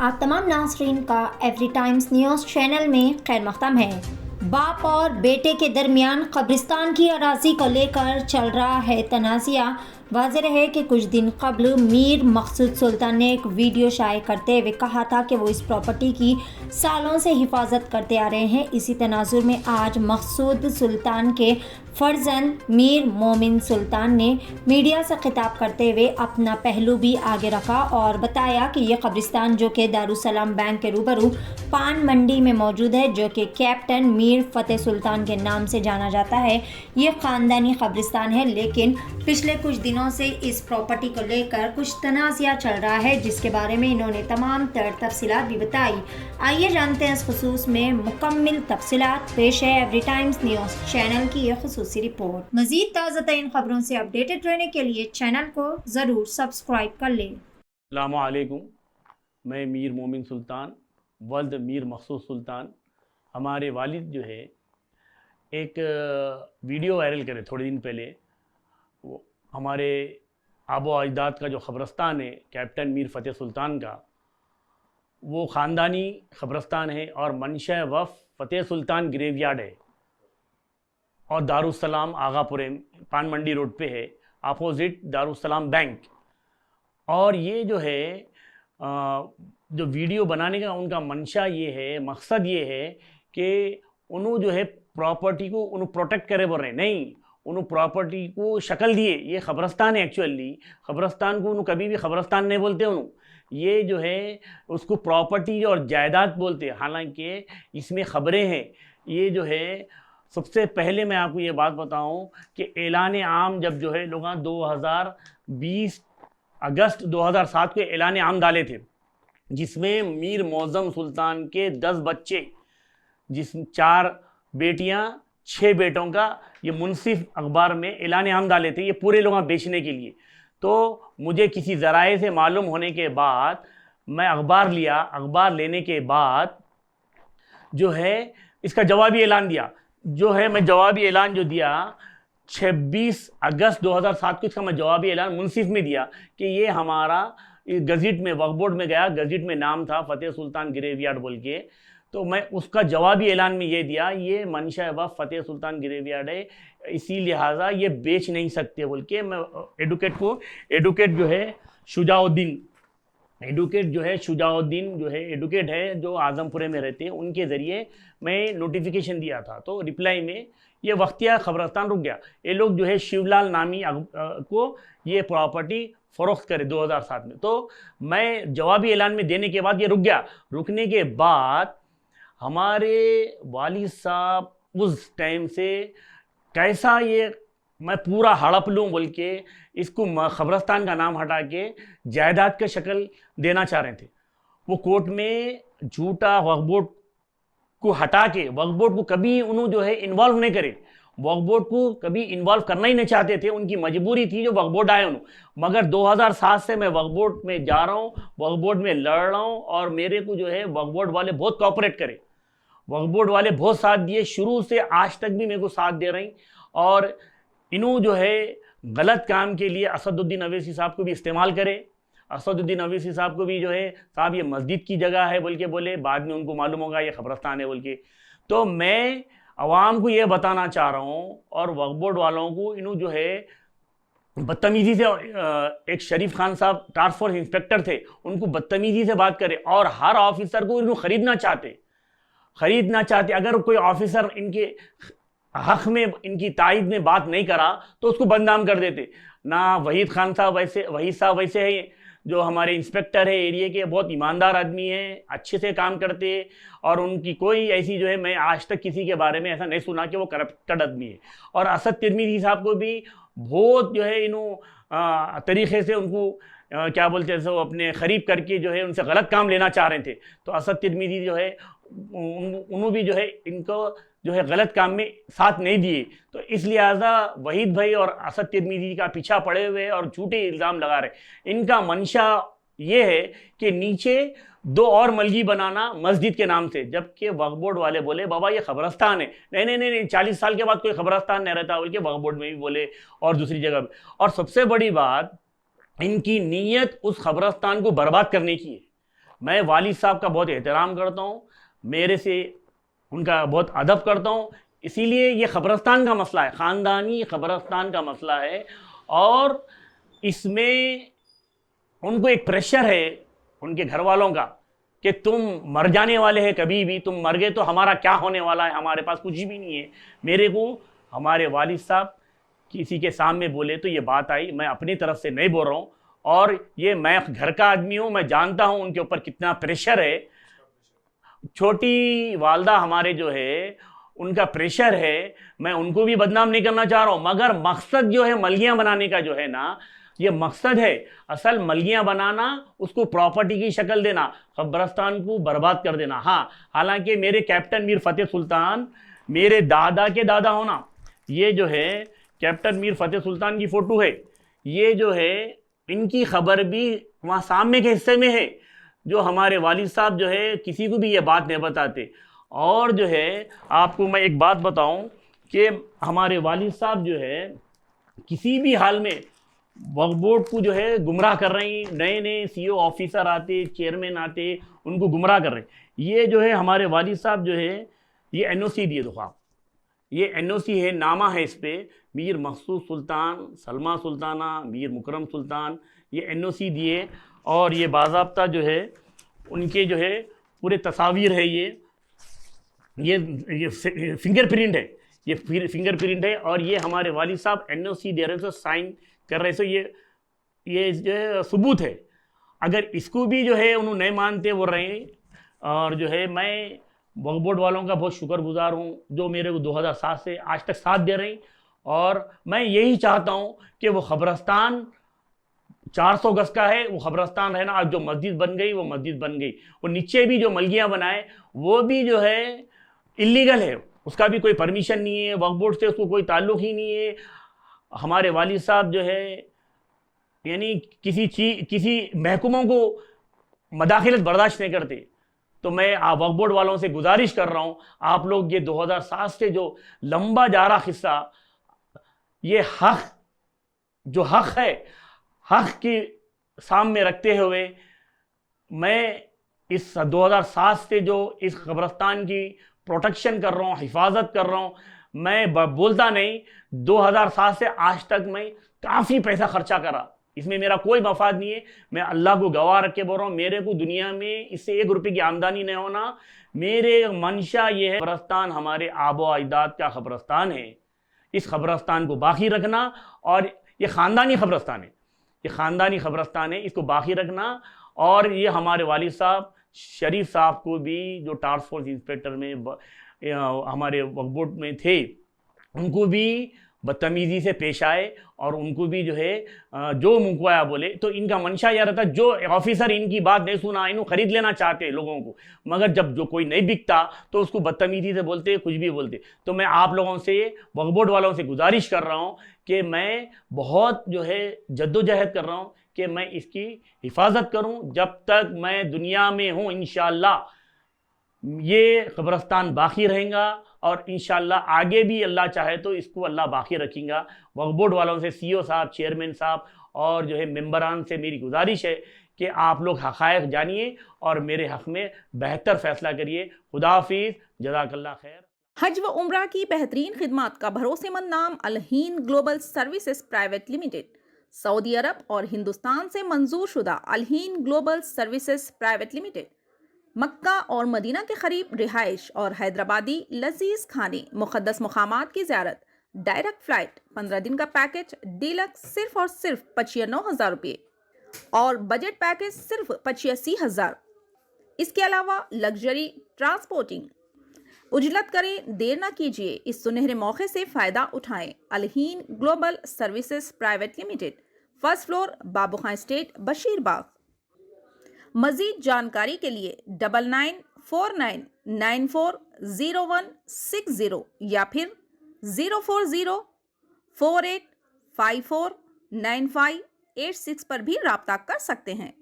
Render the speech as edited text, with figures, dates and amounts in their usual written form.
आप तमाम नाज़रीन का एवरी टाइम्स न्यूज़ चैनल में खैर मक़दम है। बाप और बेटे के दरमियान कब्रिस्तान की अराज़ी को लेकर चल रहा है तनाज़ा। वाज़ेह है कि कुछ दिन कबल मीर मकसूद सुल्तान ने एक वीडियो शाये करते हुए कहा था कि वो इस प्रॉपर्टी की सालों से हिफाजत करते आ रहे हैं। इसी तनाजुर में आज मकसूद सुल्तान के फर्जंद मीर मोमिन सुल्तान ने मीडिया से खिताब करते हुए अपना पहलू भी आगे रखा और बताया कि यह कब्रिस्तान जो कि दारुसलाम बैंक के रूबरू पान मंडी में मौजूद है, जो कि कैप्टन मीर फ़तेह सुल्तान के नाम से जाना जाता है, ये ख़ानदानी कब्रिस्तान है। लेकिन पिछले कुछ दिनों से इस प्रॉपर्टी को लेकर कुछ तनाज़ा चल रहा है, जिसके बारे में इन्होंने तमाम तफसीलात भी बताई। आइए जानते हैं इस खुसूस में मुकम्मल तफसीलात। पेश है एवरी टाइम्स न्यूज़ चैनल की यह खुसूसी रिपोर्ट। मज़ीद ताज़ा तरीन खबरों से अपडेटेड रहने के लिए चैनल को ज़रूर सब्सक्राइब कर लें। अस्सलामु अलैकुम, मैं मीर मोमिन सुल्तान वल्द मीर मकसूद सुल्तान। हमारे वालिद जो है एक वीडियो वायरल करे थोड़े दिन पहले। वो हमारे आबो अजदाद का जो ख़बरस्तान है कैप्टन मीर फ़तेह सुल्तान का, वो ख़ानदानी ख़बरस्तान है और मंशा वफ़ फ़तेह सुल्तान ग्रेवयार्ड है और दारुसलाम आगापुरे पान मंडी रोड पे है, अपोज़िट दारुसलाम बैंक। और ये जो है जो वीडियो बनाने का उनका मंशा ये है, मकसद ये है कि उन्हों जो है प्रॉपर्टी को उन्हों प्रोटेक्ट करे बोल रहे हैं, नहीं उन्हों प्रॉपर्टी को शक्ल दिए। ये ख़बरस्तान है, एक्चुअली ख़बरस्तान को उन्हों कभी भी ख़बरस्तान नहीं बोलते, उन्हों ये जो है उसको प्रॉपर्टी और जायदाद बोलते हैं। हालांकि इसमें ख़बरें हैं। ये जो है सबसे पहले मैं आपको ये बात बताऊं कि ऐलान आम जब जो है लोग 2020 अगस्त 2007 को ऐलान आम डाले थे, जिसमें मीर मौज़म सुल्तान के 10 बच्चे, जिस 4 बेटियां 6 बेटों का ये मुनसिफ अखबार में ऐलान आम डाले थे, ये पूरे लोग बेचने के लिए। तो मुझे किसी ज़राए से मालूम होने के बाद मैं अखबार लिया। अखबार लेने के बाद जो है इसका जवाबी ऐलान दिया। जो है मैं जवाबी ऐलान जो दिया 26 अगस्त 2007 को, इसका मैं जवाबी ऐलान मुनसिफ में दिया कि ये हमारा गज़िट में वक्फ बोर्ड में गया, गज़िट में नाम था फ़तेह सुल्तान ग्रेवयार्ड बोल के। तो मैं उसका जवाबी ऐलान में ये दिया, ये मंशा वफ़ फ़तेह सुल्तान ग्रेवयार्ड है, इसी लिहाजा ये बेच नहीं सकते बोल के। मैं एडवोकेट जो है शुजाउद्दीन जो है एडवोकेट है जो आज़मपुरे में रहते हैं, उनके ज़रिए मैं नोटिफिकेशन दिया था। तो रिप्लाई में ये वक्तिया ख़बरस्तान रुक गया। ये लोग जो है शिवलाल नामी को ये प्रॉपर्टी फ़रोख्त करे 2007 में। तो मैं जवाबी ऐलान में देने के बाद ये रुक गया। रुकने के बाद हमारे वालिद साहब उस टाइम से कैसा ये मैं पूरा हड़प लूँ बोल के इसको ख़बरस्तान का नाम हटा के जायदाद का शक्ल देना चाह रहे थे। वो कोर्ट में झूठा वक्फ बोर्ड को हटा के, वक्फ बोर्ड को कभी उन्होंने जो है इन्वॉल्व नहीं करे, वक्फ बोर्ड को कभी इन्वॉल्व करना ही नहीं चाहते थे। उनकी मजबूरी थी जो वक्फ बोर्ड आए उन्होंने। मगर 2007 से मैं वक्फ बोर्ड में जा रहा हूँ, वक्फ बोर्ड में लड़ रहा हूँ और मेरे को जो है वक्फ बोर्ड वाले बहुत कोऑपरेट करे, वक्फ बोर्ड वाले बहुत साथ दिए, शुरू से आज तक भी मेरे को साथ दे रही। और इन्हों जो है गलत काम के लिए असदुद्दीन अवैसी साहब को भी इस्तेमाल करे। असदुद्दीन अवैसी साहब को भी जो है साहब ये मस्जिद की जगह है बोल के बोले, बाद में उनको मालूम होगा ये ख़बरस्तान है बोल के। तो मैं अवाम को ये बताना चाह रहा हूँ और वक्फ बोर्ड वालों को, इन्हों जो है बदतमीज़ी से, एक शरीफ खान साहब टास्क फोर्स इंस्पेक्टर थे, उनको बदतमीज़ी से बात करे और हर ऑफिसर को इन्हों ख़रीदना चाहते। अगर कोई ऑफिसर इनके हक़ में, इनकी तायद में बात नहीं करा तो उसको बदनाम कर देते। ना वहीद साहब वैसे है जो हमारे इंस्पेक्टर है एरिया के, बहुत ईमानदार आदमी है, अच्छे से काम करते हैं और उनकी कोई ऐसी जो है मैं आज तक किसी के बारे में ऐसा नहीं सुना कि वो करप्टेड आदमी है। और असद तिरमिज़ी साहब को भी बहुत जो है इन्हों तरीक़े से उनको क्या बोलते हैं सो अपने ख़रीब करके जो है उनसे गलत काम लेना चाह रहे थे। तो असद तिरमिज़ी जो है उन्होंने भी जो है इनको जो है गलत काम में साथ नहीं दिए। तो इस लिहाजा वहीद भाई और असद तिरमिज़ी का पीछा पड़े हुए और झूठे इल्ज़ाम लगा रहे। इनका मंशा ये है कि नीचे 2 और मलगी बनाना मस्जिद के नाम से, जबकि वक्फ बोर्ड वाले बोले बाबा ये ख़बरस्तान है। नहीं 40 साल के बाद कोई ख़बरस्तान नहीं रहता बोल के वक्फ बोर्ड में भी बोले और दूसरी जगह भी। और सबसे बड़ी बात, इनकी नीयत उस ख़बरस्तान को बर्बाद करने की है। मैं वालिद साहब का बहुत एहतराम करता हूँ, मेरे से उनका बहुत अदब करता हूँ, इसीलिए ये कब्रस्तान का मसला है, ख़ानदानी कब्रस्तान का मसला है। और इसमें उनको एक प्रेशर है उनके घर वालों का कि तुम मर जाने वाले हैं, कभी भी तुम मर गए तो हमारा क्या होने वाला है, हमारे पास कुछ भी नहीं है। मेरे को हमारे वालिद साहब किसी के सामने बोले तो ये बात आई, मैं अपनी तरफ से नहीं बोल रहा हूँ, और ये मैं घर का आदमी हूँ, मैं जानता हूँ उनके ऊपर कितना प्रेशर है। छोटी वालदा हमारे जो है उनका प्रेशर है, मैं उनको भी बदनाम नहीं करना चाह रहा हूँ, मगर मकसद जो है मलगियाँ बनाने का जो है ना, ये मकसद है असल मलगियाँ बनाना, उसको प्रॉपर्टी की शक्ल देना, कब्रस्तान को बर्बाद कर देना। हाँ, हालांकि मेरे कैप्टन मीर फतेह सुल्तान मेरे दादा के दादा होना, ये जो है कैप्टन मीर फतेह सुल्तान की फ़ोटो है, ये जो है इनकी खबर भी वहाँ सामने के हिस्से में है, जो हमारे वालिद साहब जो है किसी को भी ये बात नहीं बताते। और जो है आपको मैं एक बात बताऊं कि हमारे वालिद साहब जो है किसी भी हाल में वक्फ बोर्ड को जो है गुमराह कर रहे हैं, नए नए सीईओ ऑफिसर आते, चेयरमैन आते, उनको गुमराह कर रहे हैं। ये जो है हमारे वालिद साहब जो है ये एनओसी दिए, देखो आप, ये एनओसी है, नामा है इस पर, मीर मखसूस सुल्तान, सलमा सुल्ताना, मीर मुकरम सुल्तान, ये एनओसी दिए। और ये बाज़ाब्ता जो है उनके जो है पूरे तस्वीर है, ये फिंगरप्रिंट है, ये फिंगरप्रिंट है। और ये हमारे वालिद साहब एनओसी दे रहे थे, साइन कर रहे थे, ये जो है सबूत है। अगर इसको भी जो है उन्होंने नहीं मानते वो रहे। और जो है मैं वक्फ बोर्ड वालों का बहुत शुक्रगुजार हूँ जो मेरे को 2007 से आज तक साथ दे रहे हैं। और मैं यही चाहता हूँ कि वो कब्रस्तान 400 गज का है, वो कब्रस्तान रहना। आज जो मस्जिद बन गई वो मस्जिद बन गई, वो नीचे भी जो मलगियाँ बनाए वो भी जो है इलीगल है, उसका भी कोई परमिशन नहीं है, वक्फ बोर्ड से उसको कोई ताल्लुक़ ही नहीं है। हमारे वालिद साहब जो है यानी किसी महकूमों को मदाखिलत बर्दाश्त नहीं करते। तो मैं वक्फ बोर्ड वालों से गुजारिश कर रहा हूँ, आप लोग ये 2007 से जो लंबा जा रहा किस्सा, ये हक जो हक है, हक के सामने रखते हुए मैं इस 2007 से जो इस कब्रस्तान की प्रोटेक्शन कर रहा हूँ, हिफाजत कर रहा हूँ, मैं बोलता नहीं, 2007 से आज तक मैं काफ़ी पैसा खर्चा करा, इसमें मेरा कोई मफाद नहीं है। मैं अल्लाह को गवाह रख के बोल रहा हूँ, मेरे को दुनिया में इससे 1 रुपये की आमदनी नहीं होना। मेरे मंशा ये है, कब्रस्तान हमारे आबो अजदाद का कब्रस्तान है, इस कब्रस्तान को बाकी रखना। और ये ख़ानदानी कब्रस्तान है, ये ख़ानदानी कब्रस्तान है, इसको बाकी रखना। और ये हमारे वालिद साहब शरीफ साहब को भी जो टास्क फोर्स इंस्पेक्टर में हमारे वक्फ बोर्ड में थे, उनको भी बदतमीज़ी से पेश आए और उनको भी जो है जो मुंह बोले। तो इनका मंशा यह रहता, जो ऑफिसर इनकी बात नहीं सुना, इनको ख़रीद लेना चाहते लोगों को, मगर जब जो कोई नहीं बिकता तो उसको बदतमीज़ी से बोलते, कुछ भी बोलते। तो मैं आप लोगों से, वक्फ बोर्ड वालों से गुजारिश कर रहा हूँ कि मैं बहुत जो है जद्दोजहद कर रहा हूँ कि मैं इसकी हिफाजत करूँ जब तक मैं दुनिया में हूँ। इंशाअल्लाह ये कब्रस्तान बाकी रहेगा और इंशाअल्लाह आगे भी अल्लाह चाहे तो इसको अल्लाह बाकी रखेगा। वक्फ बोर्ड वालों से, सीईओ साहब, चेयरमैन साहब और जो है मेंबरान से मेरी गुजारिश है कि आप लोग हक़ाइक़ जानिए और मेरे हक़ में बेहतर फ़ैसला करिए। खुदा हाफिज़, जज़ाकल्लाह खैर। हज व उम्रा की बेहतरीन खिदमात का भरोसेमंद नाम Al Hind global services private limited, सऊदी अरब और हिंदुस्तान से मंजूर शुदा Al Hind global services private limited, मक्का और मदीना के करीब रिहाइश और हैदराबादी लजीज खाने, मुक़द्दस मुक़ामात की ज़ियारत, डायरेक्ट फ़्लाइट, 15 दिन का पैकेज डीलक्स सिर्फ और सिर्फ 95,000 रुपये और बजट पैकेज सिर्फ 85,000। इसके अलावा लग्जरी ट्रांसपोर्टिंग। उजलत करें, देर ना कीजिए, इस सुनहरे मौके से फ़ायदा उठाएं। Al Hind global services private limited, first floor, Babu Khan estate, Basheerbagh. मज़ीद जानकारी के लिए 9949940160 या फिर 04048549586 पर भी राब्ता कर सकते हैं।